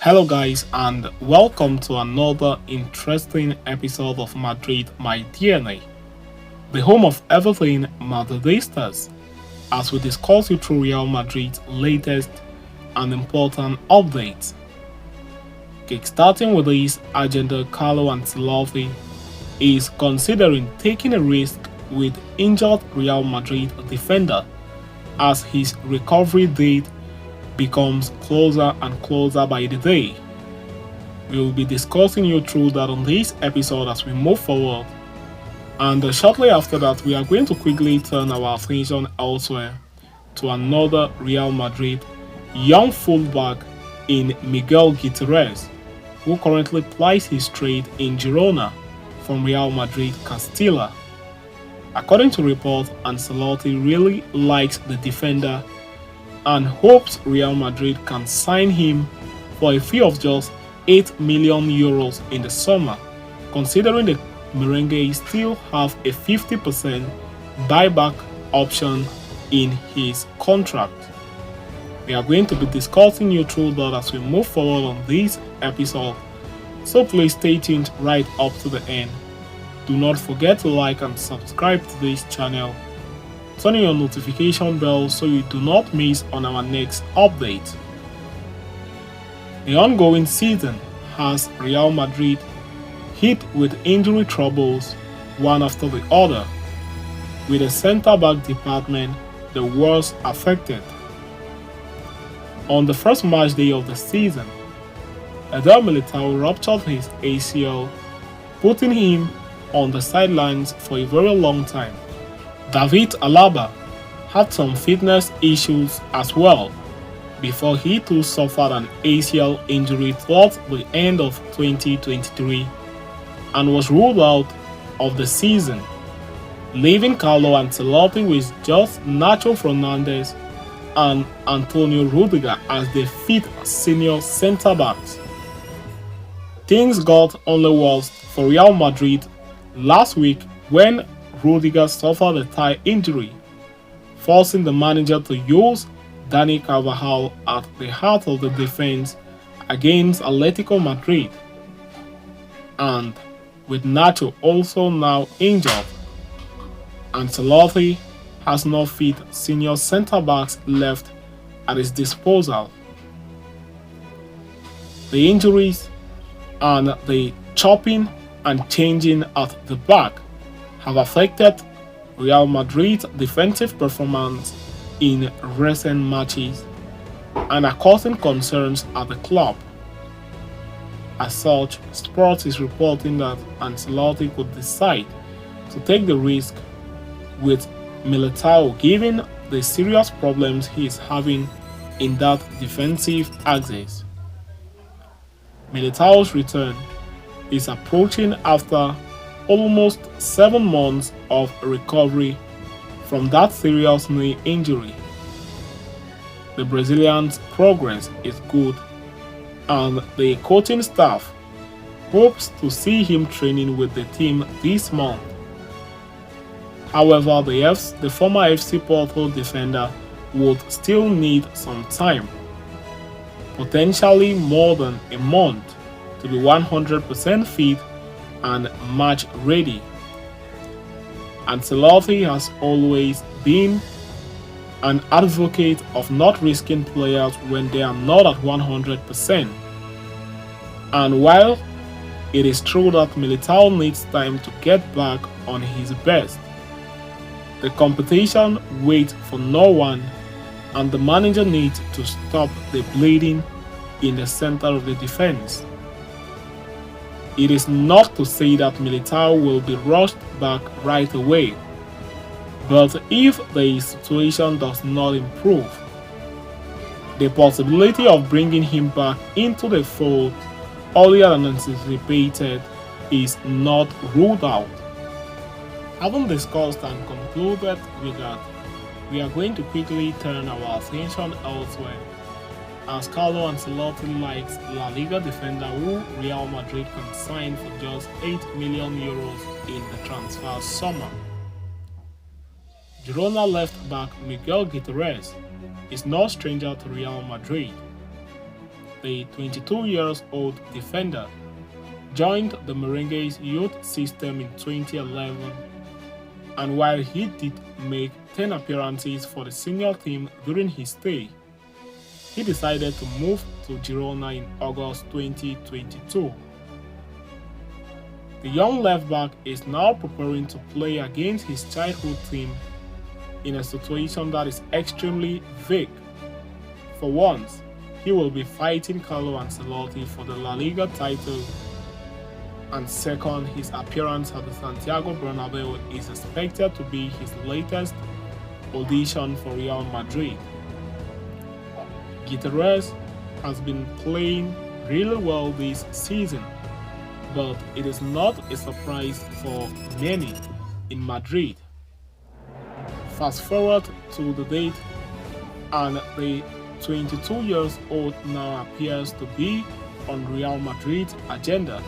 Hello, guys, and welcome to another interesting episode of Madrid, My DNA, the home of everything Madridistas, as we discuss you through Real Madrid's latest and important updates. Kickstarting with this agenda, Carlo Ancelotti is considering taking a risk with injured Real Madrid defender as his recovery date becomes closer and closer by the day. We will be discussing you through that on this episode as we move forward, and shortly after that we are going to quickly turn our attention elsewhere to another Real Madrid young fullback in Miguel Guiterez, who currently plies his trade in Girona from Real Madrid Castilla. According to reports, Ancelotti really likes the defender and hopes Real Madrid can sign him for a fee of just €8 million in the summer, considering the Merengue still have a 50% buyback option in his contract. We are going to be discussing you through that as we move forward on this episode, so please stay tuned right up to the end. Do not forget to like and subscribe to this channel. Turn on your notification bell so you do not miss on our next update. The ongoing season has Real Madrid hit with injury troubles one after the other, with the centre-back department the worst affected. On the first match day of the season, Militão ruptured his ACL, putting him on the sidelines for a very long time. David Alaba had some fitness issues as well before he too suffered an ACL injury towards the end of 2023 and was ruled out of the season, leaving Carlo Ancelotti with just Nacho Fernandez and Antonio Rudiger as the fit senior centre-backs. Things got only worse for Real Madrid last week when Rudiger suffered a thigh injury, forcing the manager to use Dani Carvajal at the heart of the defense against Atletico Madrid. And with Nacho also now injured, Ancelotti has no fit senior centre-backs left at his disposal. The injuries and the chopping and changing at the back have affected Real Madrid's defensive performance in recent matches and are causing concerns at the club. As such, Sports is reporting that Ancelotti could decide to take the risk with Militão, given the serious problems he is having in that defensive axis. Militão's return is approaching after almost 7 months of recovery from that serious knee injury. The Brazilian's progress is good, and the coaching staff hopes to see him training with the team this month. However, the former FC Porto defender would still need some time, potentially more than a month, to be 100% fit and match ready. Ancelotti has always been an advocate of not risking players when they are not at 100%. And while it is true that Militão needs time to get back on his best, the competition waits for no one, and the manager needs to stop the bleeding in the center of the defense. It is not to say that Militão will be rushed back right away, but if the situation does not improve, the possibility of bringing him back into the fold earlier than anticipated is not ruled out. Having discussed and concluded with that, we are going to quickly turn our attention elsewhere, as Carlo Ancelotti likes La Liga defender who Real Madrid can sign for just €8 million in the transfer summer. Girona left-back Miguel Guiterez is no stranger to Real Madrid. the 22-year-old defender joined the Merengues youth system in 2011, and while he did make 10 appearances for the senior team during his stay, he decided to move to Girona in August 2022. The young left-back is now preparing to play against his childhood team in a situation that is extremely vague. For once, he will be fighting Carlo Ancelotti for the La Liga title, and second, his appearance at the Santiago Bernabeu is expected to be his latest audition for Real Madrid. Guiterez has been playing really well this season, but it is not a surprise for many in Madrid. Fast forward to the date, and the 22-year-old now appears to be on Real Madrid's agenda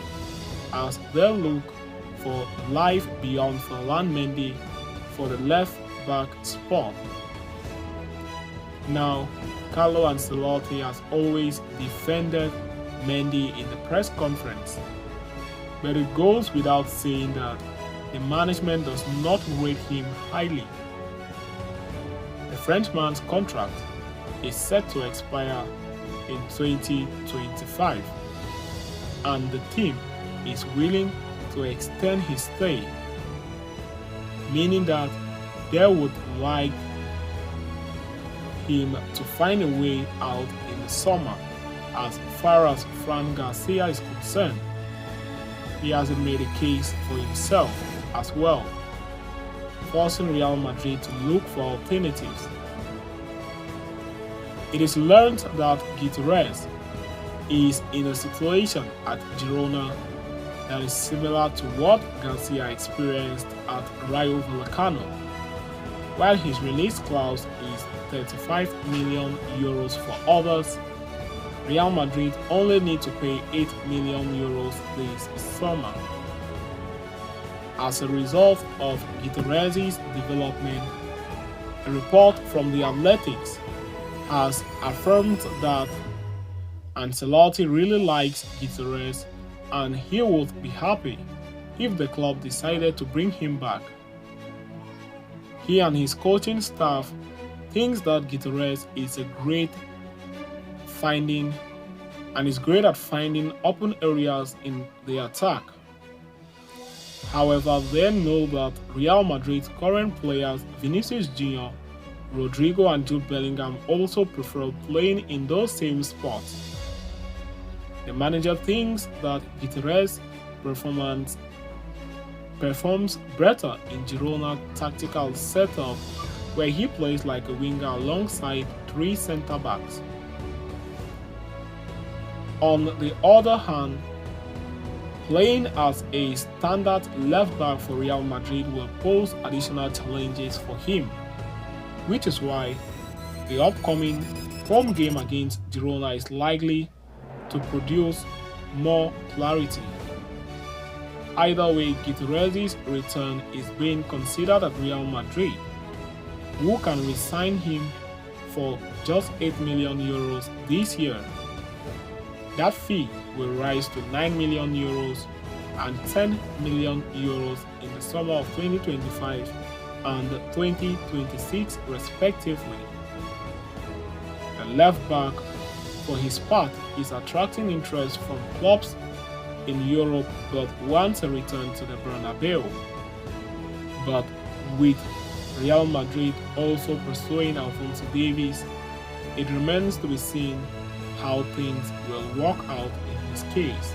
as they look for life beyond Ferland Mendy for the left-back spot. Now, Carlo Ancelotti has always defended Mendy in the press conference, but it goes without saying that the management does not rate him highly. The Frenchman's contract is set to expire in 2025, and the team is willing to extend his stay, meaning that they would like him to find a way out in the summer. As far as Fran Garcia is concerned, he hasn't made a case for himself as well, forcing Real Madrid to look for alternatives. It is learned that Guiterez is in a situation at Girona that is similar to what Garcia experienced at Rayo Vallecano. While his release clause is 35 million euros for others, Real Madrid only need to pay 8 million euros this summer. As a result of Guiterez's development, a report from The Athletics has affirmed that Ancelotti really likes Guiterez, and he would be happy if the club decided to bring him back. He and his coaching staff thinks that Guiterez is great at finding open areas in the attack. However, they know that Real Madrid's current players Vinicius Jr., Rodrigo and Jude Bellingham also prefer playing in those same spots. The manager thinks that Guiterez performs better in Girona tactical setup, where he plays like a winger alongside 3 centre-backs. On the other hand, playing as a standard left-back for Real Madrid will pose additional challenges for him, which is why the upcoming home game against Girona is likely to produce more clarity. Either way, Guiterez's return is being considered at Real Madrid, who can re-sign him for just 8 million euros this year. That fee will rise to 9 million euros and 10 million euros in the summer of 2025 and 2026 respectively. The left back, for his part, is attracting interest from clubs in Europe but wants a return to the Bernabeu. But with Real Madrid also pursuing Alphonso Davies, it remains to be seen how things will work out in his case.